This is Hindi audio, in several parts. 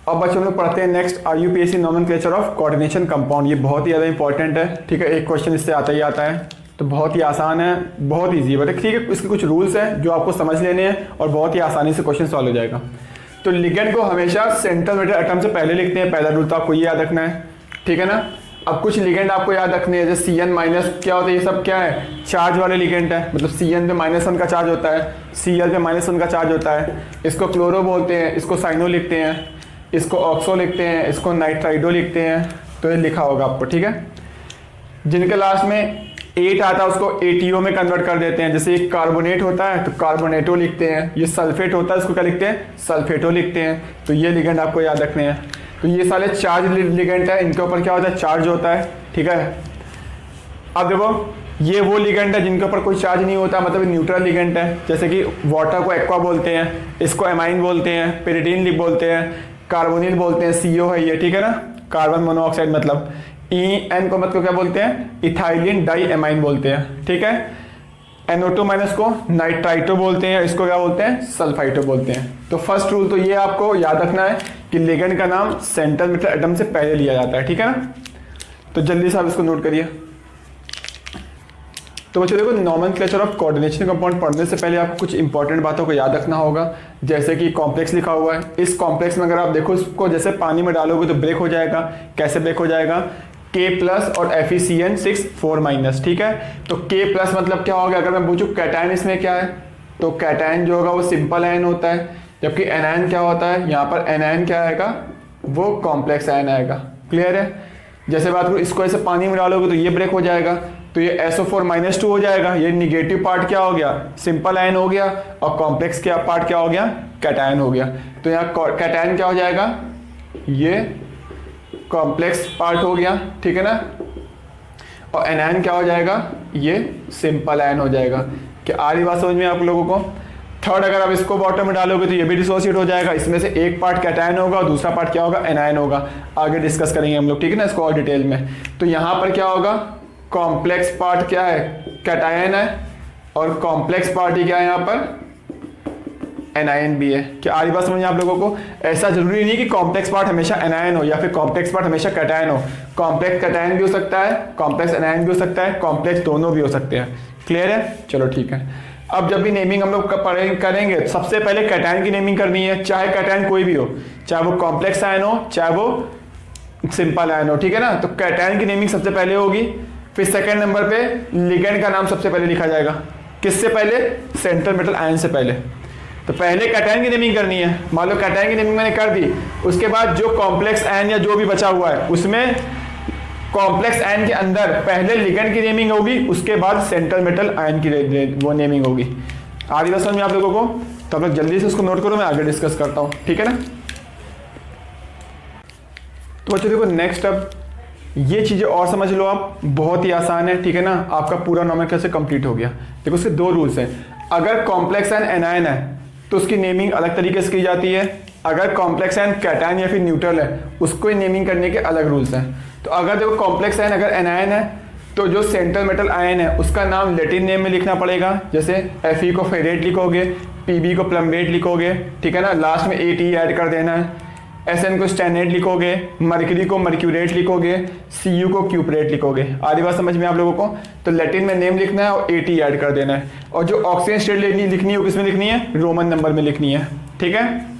अब बच्चों हम लोग पढ़ते हैं next IUPAC nomenclature of coordination compound. ये बहुत ही ज़्यादा इंपॉर्टेंट है, ठीक है। एक क्वेश्चन इससे आता ही आता है, तो बहुत ही आसान है, बहुत ईजी है, ठीक है। इसके कुछ रूल्स हैं जो आपको समझ लेने हैं और बहुत ही आसानी से क्वेश्चन सॉल्व हो जाएगा। तो लिगेंड को हमेशा सेंट्रल मेटल एटम से पहले लिखते हैं, पहला रूल तो आपको ये याद रखना है, ठीक है ना। अब कुछ लिगेंड आपको याद रखने हैं, जैसे CN माइनस क्या होता है, ये सब क्या है, चार्ज वाले लिगेंड है, मतलब CN पे -1 का चार्ज होता है, Cl पे -1 का चार्ज होता है। इसको क्लोरो बोलते हैं, इसको साइनो लिखते हैं, इसको ऑक्सो लिखते हैं, इसको नाइट्राइडो लिखते हैं। तो ये लिखा होगा आपको, ठीक है। जिनके लास्ट में 8 आता है उसको ATO में कन्वर्ट कर देते हैं, जैसे एक कार्बोनेट होता है तो कार्बोनेटो लिखते हैं, ये सल्फेट होता है इसको क्या लिखते हैं, सल्फेटो लिखते हैं। तो ये लिगेंड आपको याद रखने हैं। तो ये सारे चार्ज लिगेंड है, इनके ऊपर क्या होता है, चार्ज होता है, ठीक है। अब देखो ये वो लिगेंड है जिनके ऊपर कोई चार्ज नहीं होता, मतलब न्यूट्रल लिगेंड है, जैसे कि वाटर को एक्वा बोलते हैं, इसको एमाइन बोलते हैं, पेरिडीन बोलते हैं, कार्बोनिल बोलते हैं, CO है ये, ठीक है ना, कार्बन मोनोऑक्साइड, मतलब EN को मतलब क्या बोलते हैं, इथाइलिन डाई एमाइन बोलते हैं, ठीक है। NO2 माइनस को नाइट्राइटो बोलते हैं, इसको क्या बोलते हैं, सल्फाइटो बोलते हैं। तो फर्स्ट रूल तो ये आपको याद रखना है कि लिगेंड का नाम सेंट्रल मेटल एटम से पहले लिया जाता है, ठीक है ना। तो जल्दी से आप इसको नोट करिए। तो बच्चों देखो, नोमेनक्लेचर ऑफ कोऑर्डिनेशन कंपाउंड पढ़ने से पहले आपको कुछ इंपॉर्टेंट बातों को याद रखना होगा, जैसे कि कॉम्प्लेक्स लिखा हुआ है। इस कॉम्प्लेक्स में अगर आप देखो इसको जैसे पानी में डालोगे तो ब्रेक हो जाएगा। कैसे ब्रेक हो जाएगा, K+ और FeCN6 4-, ठीक है। तो K+ मतलब क्या होगा, अगर मैं पूछूं कैटायन इसमें क्या है, तो कैटायन जो होगा वो सिंपल आयन होता है, जबकि एनायन क्या होता है, यहाँ पर एनायन क्या आएगा, वो कॉम्प्लेक्स आयन आएगा। क्लियर है। जैसे बात करूँ इसको ऐसे पानी में डालोगे तो ये ब्रेक हो जाएगा, तो ये SO4-2 हो जाएगा। ये निगेटिव पार्ट क्या हो गया, सिंपल आयन हो गया, और कॉम्प्लेक्स क्या पार्ट क्या हो गया, कैटायन हो गया। तो यहाँ कैटायन क्या हो जाएगा, ये कॉम्प्लेक्स पार्ट हो गया, ठीक है ना। और एनायन क्या हो जाएगा, ये सिंपल आयन हो जाएगा। क्या आ रही बात समझ में आप लोगों को। थर्ड, अगर आप इसको वाटर में डालोगे तो ये भी डिसोसिएट हो जाएगा, इसमें से एक पार्ट कैटायन होगा और दूसरा पार्ट क्या होगा, एनायन होगा। आगे डिस्कस करेंगे हम लोग, ठीक है ना, इसको और डिटेल में। तो यहाँ पर क्या होगा, कॉम्प्लेक्स पार्ट क्या है, कैटायन है, और कॉम्प्लेक्स पार्ट ही क्या है यहाँ पर, एनायन भी है। क्या आ रही बात समझ में आप लोगों को। ऐसा जरूरी नहीं कि कॉम्प्लेक्स पार्ट हमेशा एनायन हो या फिर कॉम्प्लेक्स पार्ट हमेशा कैटायन हो। कॉम्प्लेक्स कैटायन भी हो सकता है, कॉम्प्लेक्स एनायन भी हो सकता है, कॉम्प्लेक्स दोनों भी हो सकते हैं। क्लियर है, चलो ठीक है। अब जब भी नेमिंग हम लोग करेंगे, सबसे पहले कैटायन की नेमिंग करनी है, चाहे कैटायन कोई भी हो, चाहे वो कॉम्प्लेक्स आयन हो चाहे वो सिंपल आयन हो, ठीक है ना। तो कैटायन की नेमिंग सबसे पहले होगी, फिर सेकेंड नंबर पे लिगेंड का नाम सबसे पहले लिखा जाएगा। किससे पहले, सेंट्रल मेटल आयन से पहले। तो पहले कैटायन की नेमिंग करनी है। मान लो कैटायन की नेमिंग मैंने कर दी, उसके बाद जो कॉम्प्लेक्स आयन या जो भी बचा हुआ है उसमें कॉम्प्लेक्स आयन के अंदर पहले लिगेंड की नेमिंग होगी, उसके बाद सेंट्रल मेटल आयन की वो नेमिंग होगी। आगे बात समझ में आप लोगों को। तो आप लोग जल्दी से उसको नोट करो, मैं आगे डिस्कस करता हूँ, ठीक है ना। तो बच्चों देखो नेक्स्ट, अब ये चीज़ें और समझ लो आप, बहुत ही आसान है, ठीक है ना। आपका पूरा नोमेनक्लेचर कंप्लीट हो गया। देखो उसके 2 रूल्स हैं। अगर कॉम्प्लेक्स आयन एनायन है तो उसकी नेमिंग अलग तरीके से की जाती है। अगर कॉम्प्लेक्स आयन कैटायन या फिर न्यूट्रल है उसको नेमिंग करने के अलग रूल्स हैं। तो अगर देखो कॉम्प्लेक्स आयन अगर एनायन है तो जो सेंट्रल मेटल आयन है उसका नाम लैटिन नेम में लिखना पड़ेगा, जैसे Fe को फेरेट लिखोगे, Pb को प्लम्बेट लिखोगे, ठीक है ना, लास्ट में At ऐड कर देना है। Sn को स्टैनेट लिखोगे, मर्क्यूरी को मर्क्यूरेट लिखोगे, Cu को क्यूपरेट लिखोगे। आधी बात समझ में आप लोगों को। तो लैटिन में नेम लिखना है और At ऐड कर देना है। और जो ऑक्सीजन स्टेट लिखनी है वो किसमें लिखनी है, रोमन नंबर में लिखनी है, ठीक है।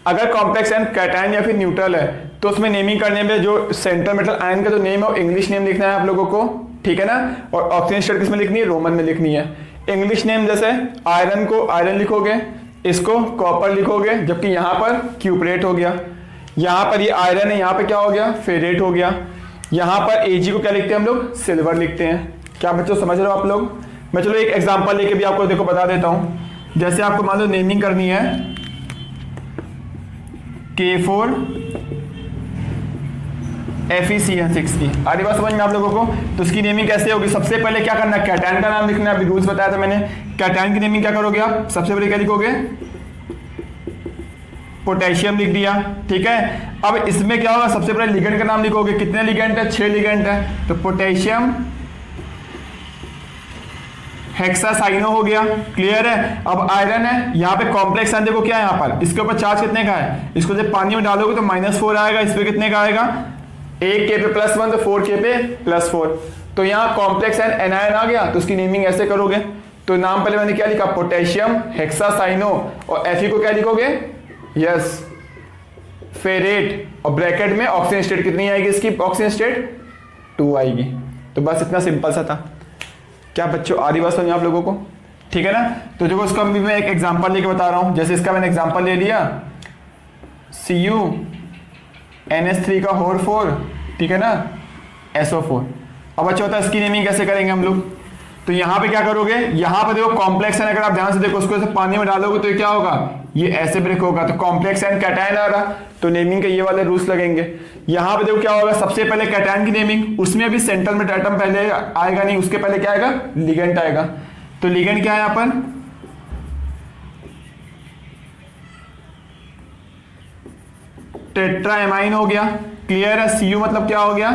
अगर कॉम्प्लेक्स आयन कैटायन या फिर न्यूट्रल है तो उसमें नेमिंग करने में जो सेंट्रल मेटल आयन का जो नेम है वो इंग्लिश नेम लिखना है आप लोगों को, ठीक है ना। और ऑक्सीजन स्टेट किसमें लिखनी है, रोमन में लिखनी है। इंग्लिश नेम जैसे आयरन को आयरन लिखोगे, इसको कॉपर लिखोगे, जबकि यहाँ पर क्यूपरेट हो गया। यहाँ पर ये आयरन है, यहाँ पे क्या हो गया, फेरेट हो गया। यहाँ पर Ag को क्या लिखते हैं हम लोग, सिल्वर लिखते हैं। क्या बच्चों समझ रहे हो आप लोग। मैं चलो एक एग्जांपल लेके भी आपको देखो बता देता हूँ। जैसे आपको मान लो नेमिंग करनी है K4 FeCN6 की। आगे बात समझ में आप लोगों को। तो उसकी नेमिंग कैसे होगी, सबसे पहले क्या करना है, कैटायन का नाम लिखना है। अभी रूल्स बताया था मैंने। कैटायन की नेमिंग क्या करोगे आप, सबसे पहले क्या लिखोगे, पोटेशियम लिख दिया, ठीक है। अब इसमें क्या होगा, सबसे पहले लिगेंड का नाम लिखोगे। कितने लिगेंड है, 6 लिगेंड है। तो पोटेशियम हेक्सासाइनो हो गया, क्लियर है। अब आयरन है, यहाँ पे कॉम्प्लेक्स आयन देखो क्या है यहाँ पर, इसके ऊपर चार्ज कितने का है, इसको जब पानी में डालोगे तो -4 आएगा, इस पे कितने का आएगा 1 K पे +1 तो 4 K पे +4। तो यहाँ कॉम्प्लेक्स आयन एनायन आ गया, तो उसकी नेमिंग ऐसे करोगे। तो नाम पहले मैंने क्या लिखा, पोटेशियम हेक्सासाइनो, और Fe को क्या लिखोगे, यस फेरेट, और ब्रैकेट में ऑक्सीजन स्टेट कितनी आएगी, इसकी ऑक्सीजन स्टेट 2 आएगी। तो बस इतना सिंपल सा था। क्या बच्चों आ रही बात समझ आप लोगों को, ठीक है ना। तो देखो इसका भी मैं एक एग्जांपल लेके बता रहा हूं, जैसे इसका मैंने एग्जांपल ले लिया CuNH3 का होर 4, ठीक है ना, SO4। अब अच्छा होता है इसकी नेमिंग कैसे करेंगे हम लोग। तो यहाँ पे क्या करोगे, यहाँ पे देखो कॉम्प्लेक्स एन, अगर आप ध्यान से देखो उसको ऐसे पानी में डालोगे तो क्या होगा, ये ऐसे ब्रेक होगा, तो कॉम्प्लेक्स एन कैटायन आ रहा, तो नेमिंग के ये वाले रूल्स लगेंगे। यहाँ पे देखो क्या होगा, सबसे पहले कैटायन की नेमिंग, उसमें अभी सेंट्रल में एटम पहले आएगा नहीं, उसके पहले क्या आएगा, लिगेंड आएगा। तो लिगेंड क्या है यहाँ पर, टेट्राएमाइन हो गया, क्लियर है। Cu मतलब क्या हो गया,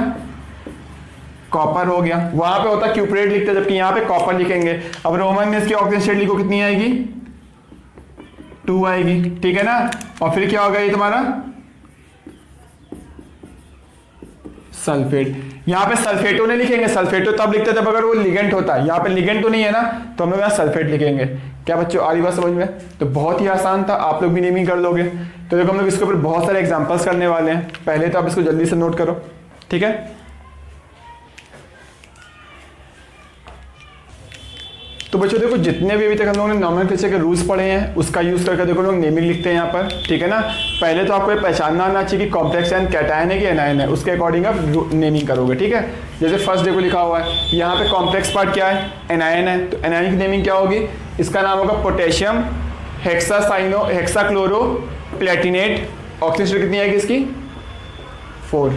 कॉपर हो गया। वहां पे होता क्यूप्रेट लिखते हैं, जबकि यहाँ पे कॉपर लिखेंगे। अब रोमन में इसकी ऑक्सीजन स्टेट लिखो, कितनी आएगी 2 आएगी, ठीक है ना। और फिर क्या होगा ये तुम्हारा सल्फेट। यहाँ पे सल्फेटो नहीं लिखेंगे, सल्फेटो तब लिखते थे अगर वो लिगेंट होता है, यहाँ पे लिगेंट तो नहीं है ना, तो हम लोग यहाँ सल्फेट लिखेंगे। क्या बच्चों आ रही बात समझ में। तो बहुत ही आसान था, आप लोग भी नेमिंग कर लोगे। तो देखो हम लोग इसके ऊपर बहुत सारे एग्जांपल्स करने वाले हैं, पहले तो आप इसको जल्दी से नोट करो, ठीक है। तो बच्चों देखो जितने भी अभी तक हम लोगों ने नॉमेनक्लेचर के रूल्स पढ़े हैं उसका यूज करके देखो लोग नेमिंग लिखते हैं यहाँ पर, ठीक है ना। पहले तो आपको ये पहचानना आना चाहिए कि कॉम्प्लेक्स आयन कैटायन है कि एनायन है, उसके अकॉर्डिंग आप नेमिंग करोगे, ठीक है। जैसे फर्स्ट देखो लिखा हुआ है यहाँ पे कॉम्प्लेक्स पार्ट क्या है, एनायन है, तो एनायन की नेमिंग क्या होगी, इसका नाम होगा potassium hexacyano hexachloro platinate. Oxygen state कितनी आएगी इसकी 4,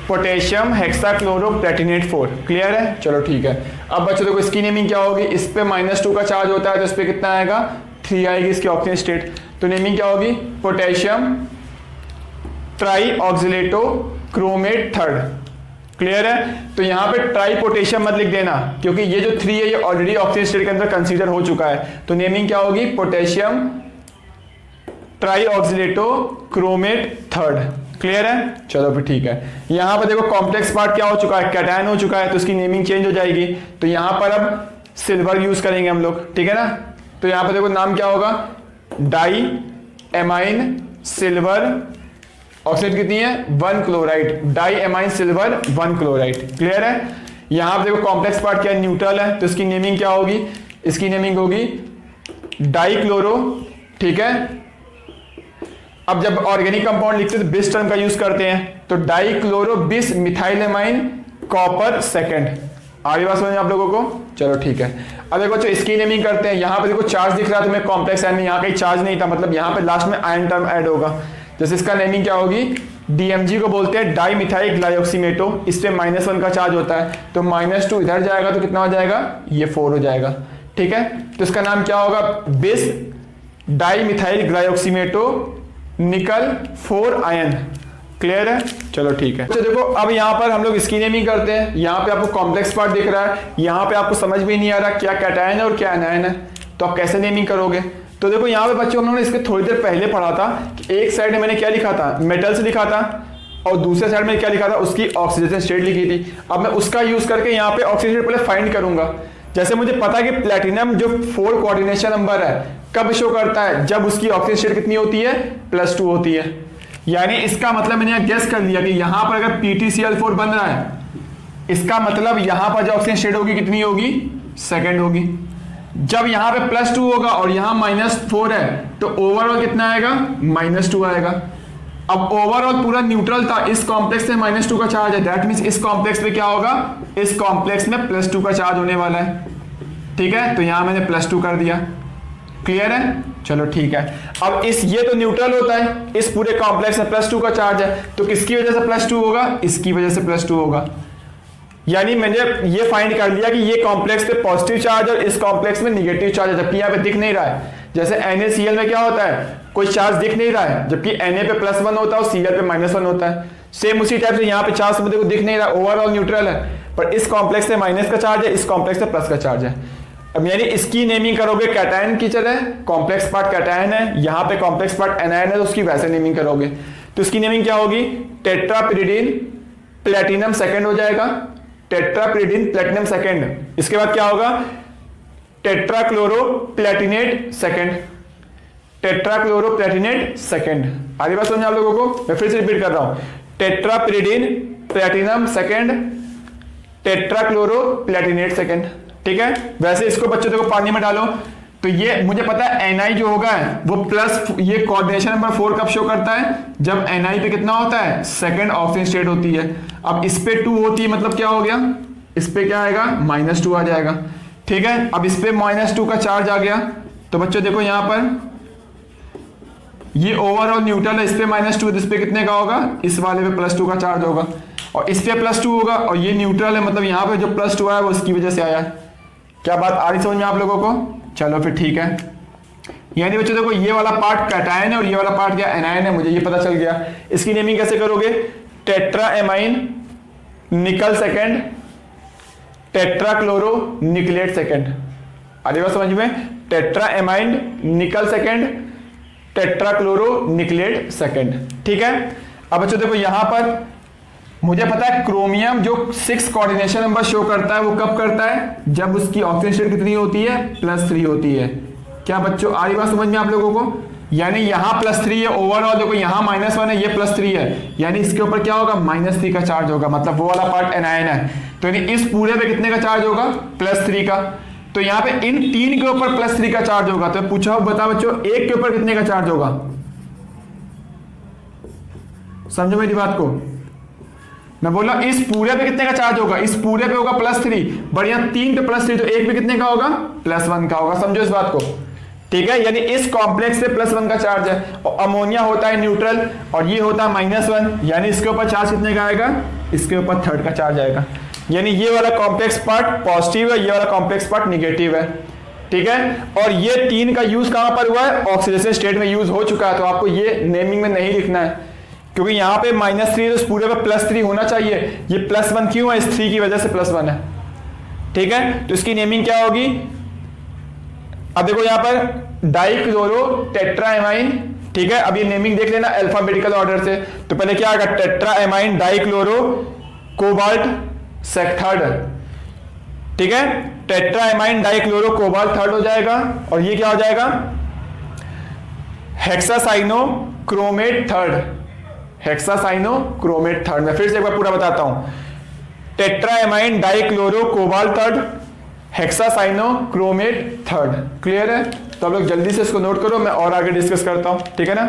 पोटेशियम हेक्साक्लोरो प्लेटिनेट 4, क्लियर है। चलो ठीक है। अब बच्चों देखो इसकी नेमिंग क्या होगी, इस पे -2 का चार्ज होता है, तो इस पे कितना आएगा 3 आएगी इसकी ऑक्सीजन स्टेट। तो नेमिंग क्या होगी, पोटेशियम ट्राई ऑक्सिलेटो क्रोमेट 3, क्लियर है। तो यहाँ पे ट्राई पोटेशियम मत लिख देना, क्योंकि ये जो 3 है ये ऑलरेडी ऑक्सीजन स्टेट के अंदर कंसीडर हो चुका है। तो नेमिंग क्या होगी, पोटेशियम ट्राई ऑक्सिलेटो क्रोमेट 3, क्लियर है। चलो फिर ठीक है। यहाँ पर देखो कॉम्प्लेक्स पार्ट क्या हो चुका है, कैटायन हो चुका है, तो इसकी नेमिंग चेंज हो जाएगी। तो यहाँ पर अब सिल्वर यूज करेंगे हम लोग, ठीक है ना। तो यहाँ पर देखो नाम क्या होगा, डाई एमाइन सिल्वर, ऑक्सीजन कितनी है 1 chloride, diammine silver 1 chloride, clear है। यहाँ पर देखो कॉम्प्लेक्स पार्ट क्या है, न्यूट्रल है, तो इसकी नेमिंग क्या होगी, इसकी नेमिंग होगी डाई क्लोरो, ठीक है। अब जब ऑर्गेनिक कंपाउंड लिखते हैं तो बिस टर्म का यूज करते हैं, तो डाई क्लोरो बिस मिथाइलेमाइन कॉपर 2। आगे बात समझ आप लोगों को, चलो ठीक है। अब देखो बच्चों इसकी नेमिंग करते हैं। यहाँ पे देखो चार्ज दिख रहा है तुम्हें कॉम्प्लेक्स आयन में, यहाँ कहीं चार्ज नहीं था, मतलब यहाँ पे लास्ट में आयन टर्म ऐड होगा। जैसे इसका नेमिंग क्या होगी, DMG को बोलते हैं डाई मिथाइल ग्लाइऑक्सीमेटो, इस पे -1 का चार्ज होता है, तो -2 इधर जाएगा तो कितना हो जाएगा, ये 4 हो जाएगा, ठीक है। तो इसका नाम क्या होगा, बिस डाई मिथाइल ग्लाइऑक्सीमेटो निकल 4 आयन, क्लियर है। चलो ठीक है। तो देखो अब यहाँ पर हम लोग इसकी नेमिंग करते हैं। यहाँ पे आपको कॉम्प्लेक्स पार्ट दिख रहा है, यहाँ पे आपको समझ भी नहीं आ रहा क्या कैटायन है और क्या एनायन है, तो आप कैसे नेमिंग करोगे। तो देखो यहाँ पे बच्चों उन्होंने इसके थोड़ी देर पहले पढ़ा था कि एक साइड में मैंने क्या लिखा था, मेटल्स लिखा था, और दूसरे साइड में क्या लिखा था, उसकी ऑक्सीजन स्टेट लिखी थी। अब मैं उसका यूज करके यहाँ पे ऑक्सीजन स्टेट पहले फाइंड करूंगा। जैसे मुझे पता है कि प्लेटिनम जो 4 कोऑर्डिनेशन नंबर है कब शो करता है, जब उसकी ऑक्सीजन स्टेट कितनी होती है, +2 होती है। यानी इसका मतलब मैंने गेस कर लिया कि यहां पर अगर PtCl4 बन रहा है, इसका मतलब यहां पर जो ऑक्सीजन स्टेट होगी कितनी होगी, 2 होगी। जब यहां पे +2 होगा और यहां -4 है, तो ओवरऑल कितना आएगा, -2 आएगा। अब ओवरऑल पूरा न्यूट्रल था, इस कॉम्प्लेक्स में -2 का चार्ज है, दैट मींस इस कॉम्प्लेक्स में क्या होगा, इस कॉम्प्लेक्स में +2 का चार्ज होने वाला है, ठीक है। तो यहां मैंने +2 कर दिया, क्लियर है। चलो ठीक है। अब ये तो न्यूट्रल होता है, इस पूरे कॉम्प्लेक्स में +2 का चार्ज है, तो किसकी वजह से +2 होगा, इसकी वजह से +2 होगा। यानी मैंने ये फाइंड कर लिया कि ये कॉम्प्लेक्स पे पॉजिटिव चार्ज और इस कॉम्प्लेक्स में निगेटिव चार्ज है, जबकि यहाँ पे दिख नहीं रहा है। जैसे NaCl में क्या होता है, कोई चार्ज दिख नहीं रहा है, जबकि Na पे +1 होता है और Cl पे -1 होता है। सेम उसी टाइप से यहाँ पे चार्ज देखो दिख नहीं रहा, ओवरऑल न्यूट्रल है, पर इस कॉम्प्लेक्स में माइनस का चार्ज है, इस कॉम्प्लेक्स में प्लस का चार्ज है। अब यानी इसकी नेमिंग करोगे कैटायन की तरह, कॉम्प्लेक्स पार्ट कैटायन है, यहां पे कॉम्प्लेक्स पार्ट एनायन है, तो उसकी वैसे नेमिंग करोगे। तो इसकी नेमिंग क्या होगी, टेट्रापिरिडिन प्लेटिनम सेकंड हो जाएगा, टेट्रापिरिडिन प्लेटिनम सेकंड। इसके बाद क्या होगा, टेट्राक्लोरो platinate second, tetrachloro platinate second. आगे बात समझ आप लोगों को, मैं फिर से रिपीट कर रहा हूं, tetrapyridine platinum second, tetrachloro platinate second. ठीक है, वैसे इसको बच्चों देखो पानी में डालो तो ये मुझे पता है Ni जो होगा वो प्लस, ये कोऑर्डिनेशन नंबर 4 कब शो करता है, जब Ni पे कितना होता है, सेकंड ऑक्सीजन स्टेट होती है। अब इस पे 2 होती है, मतलब क्या हो गया, इस पे क्या आएगा, -2 आ जाएगा। ठीक है, अब इस पे -2 का चार्ज आ गया, तो बच्चों देखो यहां पर ये ओवरऑल न्यूट्रल है, इस पे -2, इस पे कितने का होगा, इस वाले पे +2 का चार्ज होगा, और इस पे +2 होगा, और ये न्यूट्रल है, मतलब यहाँ पे जो +2 आया वो इसकी वजह से आया है। क्या बात आ रही समझ में आप लोगों को, चलो फिर ठीक है। यानी बच्चों देखो ये वाला पार्ट कैटायन है और ये वाला पार्ट क्या एनायन है, मुझे ये पता चल गया। इसकी नेमिंग कैसे करोगे, टेट्राएमाइन निकल सेकंड, टेट्राक्लोरो निकलेट सेकंड। आगे बात समझ में, टेट्राएमाइन निकल सेकंड, टेट्राक्लोरो निकलेट सेकंड। ठीक है, अब बच्चों देखो यहां पर मुझे पता है क्रोमियम जो 6 कोऑर्डिनेशन नंबर शो करता है वो कब करता है, जब उसकी ऑक्सीजन स्टेट कितनी होती है, +3 होती है। क्या बच्चों आ रही बात समझ में आप लोगों को, यानी यहां +3 है, ओवरऑल देखो यहां -1 है, ये +3 है, यानी इसके ऊपर क्या होगा, -3 का चार्ज होगा, मतलब वो वाला पार्ट एनायन है। तो यानी इस पूरे पे कितने का चार्ज होगा, +3 का। तो यहाँ पे इन 3 के ऊपर +3 का चार्ज होगा। तो पूछा बता बच्चों, एक के ऊपर कितने का चार्ज होगा, समझो मेरी बात को, मैं बोला इस पूरे पे कितने का चार्ज होगा, इस पूरे पे होगा +3, बढ़िया 3 पे +3, तो एक पे कितने का होगा, +1 का होगा। समझो इस बात को, ठीक है, यानी इस कॉम्प्लेक्स से +1 का चार्ज है, और अमोनिया होता है न्यूट्रल और ये होता है -1, यानी इसके ऊपर चार्ज कितने का आएगा, इसके ऊपर 3rd का चार्ज आएगा। यानी ये वाला कॉम्प्लेक्स पार्ट पॉजिटिव है, ये वाला कॉम्प्लेक्स पार्ट निगेटिव है। ठीक है, और ये 3 का यूज कहां पर हुआ है, ऑक्सीडेशन स्टेट में यूज हो चुका है, तो आपको ये नेमिंग में नहीं लिखना है, क्योंकि यहां पे -3 तो पूरे पे +3 होना चाहिए, ये +1 क्यों है, इस 3 की वजह से +1 है। ठीक है, तो इसकी नेमिंग क्या होगी, अब देखो यहां पर डाइक्लोरो टेट्राएमाइन। ठीक है, अब ये नेमिंग देख लेना अल्फाबेटिकल ऑर्डर से, तो पहले क्या आएगा, टेट्राएमाइन डाइक्लोरो कोबाल्ट थर्ड। ठीक है, टेट्राएमाइन डाइक्लोरो कोबाल्ट 3rd हो जाएगा, और ये क्या हो जाएगा, hexacyano chromate 3rd, hexacyano chromate 3rd। मैं फिर से एक बार पूरा बताता हूं, tetraammine dichloro cobalt 3rd, hexacyano chromate 3rd। Clear है, तो आप लोग जल्दी से इसको नोट करो, मैं और आगे डिस्कस करता हूं। ठीक है ना,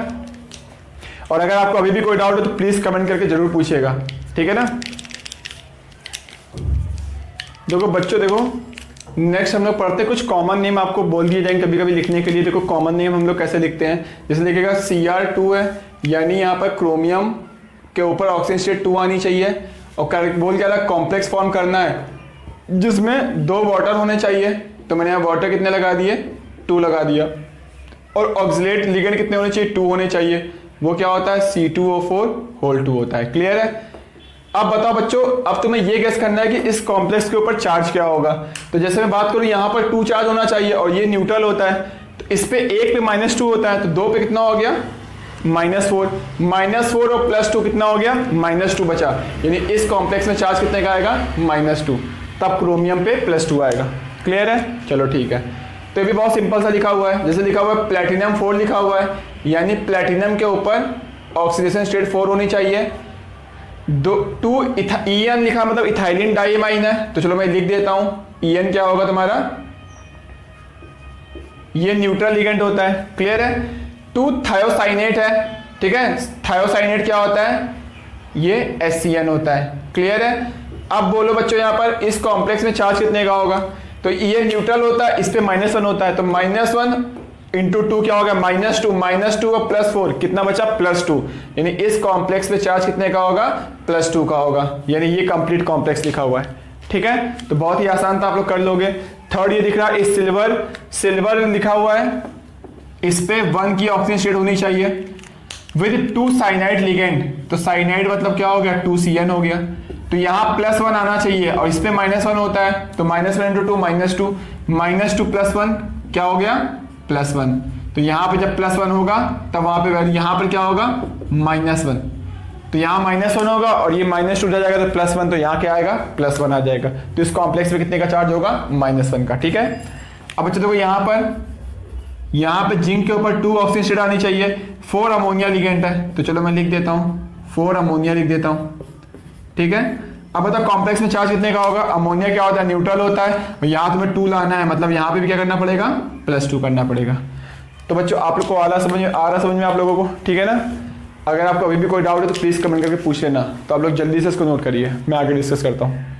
और अगर आपको अभी भी कोई डाउट हो तो प्लीज कमेंट करके जरूर पूछिएगा। ठीक है ना, देखो बच्चों देखो नेक्स्ट हम लोग पढ़ते कुछ कॉमन नेम आपको बोल दिए जाएंगे कभी कभी लिखने के लिए। देखो कॉमन नेम हम लोग कैसे लिखते हैं, जैसे लिखेगा Cr2 है, यानी यहाँ पर क्रोमियम के ऊपर ऑक्सीजन स्टेट 2 आनी चाहिए, और बोल क्या रहा, कॉम्प्लेक्स फॉर्म करना है जिसमें 2 वाटर होने चाहिए, तो मैंने यहाँ वाटर कितने लगा दिए, 2 लगा दिया, और ऑक्सिलेट लिगेंड कितने होने चाहिए, 2 होने चाहिए, वो क्या होता है C2O4 होता है। क्लियर है, अब बताओ बच्चों, अब तुम्हें ये गेस करना है कि इस कॉम्प्लेक्स के ऊपर चार्ज क्या होगा। तो जैसे मैं बात करूं यहाँ पर 2 चार्ज होना चाहिए और ये न्यूट्रल होता है, तो इस पे 1 पे -2 होता है, तो 2 पे कितना हो गया, -4, -4 और +2 कितना हो गया, -2 बचा, यानी इस कॉम्प्लेक्स में चार्ज कितने का आएगा, -2, तब क्रोमियम पे +2 आएगा। क्लियर है, चलो ठीक है, तो ये भी बहुत सिंपल सा लिखा हुआ है, जैसे लिखा हुआ है प्लेटिनम 4 लिखा हुआ है, यानी प्लेटिनम के ऊपर ऑक्सीडेशन स्टेट 4 होनी चाहिए। 2 EN लिखा मतलब इथाइलिन डाइमाइन है, तो चलो मैं लिख देता हूं, EN क्या होगा तुम्हारा, ये न्यूट्रल लिगेंड होता है। क्लियर है, 2 थायोसाइनेट है। ठीक है, थायोसाइनेट क्या होता है, ये HCN होता है। क्लियर है, अब बोलो बच्चों यहाँ पर इस कॉम्प्लेक्स में चार्ज कितने का होगा, तो ये न्यूट्रल होता है, इस पे -1 होता है, तो -1 इंटू 2 क्या होगा, -2 और +4 कितना बचा, +2, यानी इस कॉम्प्लेक्स पे चार्ज कितने का होगा, +2 का होगा, यानी ये कंप्लीट कॉम्प्लेक्स लिखा हुआ है। ठीक है, तो बहुत ही आसान था, आप लोग कर लोगे। 3rd ये दिख रहा है, इस सिल्वर लिखा हुआ है, इस पे 1 की ऑक्सीजन स्टेट होनी चाहिए विद 2 साइनाइड लिगेंड, तो साइनाइड मतलब क्या हो गया, 2CN हो गया। तो यहाँ +1 आना चाहिए और इस पे -1 होता है, तो -1 इंटू 2 -2, -2 +1 क्या हो गया +1। तो यहाँ पे जब +1 होगा तब वहां पे वैल्यू, यहाँ पर क्या होगा -1, तो यहाँ -1 होगा और ये -2 उधर जाएगा तो +1, तो यहाँ क्या आएगा +1 आ जाएगा। तो इस कॉम्प्लेक्स में कितने का चार्ज होगा -1 का। ठीक है, अब बच्चों देखो यहाँ पे जिंक के ऊपर 2 ऑक्सीजन स्टेट आनी चाहिए, 4 अमोनिया लिगेंड है, तो चलो मैं लिख देता हूँ 4 अमोनिया लिख देता हूँ। ठीक है, अब बताओ कॉम्प्लेक्स में चार्ज कितने का होगा। अमोनिया क्या होता है न्यूट्रल होता है, और यहाँ तुम्हें 2 लाना है, मतलब यहाँ पे भी क्या करना पड़ेगा +2 करना पड़ेगा। तो बच्चों आप लोग को आ रहा समझ में आप लोगों को, ठीक है ना। अगर आपको अभी भी कोई डाउट है तो प्लीज कमेंट करके पूछ लेना। तो आप लोग जल्दी से इसको नोट करिए, मैं आगे डिस्कस करता हूँ।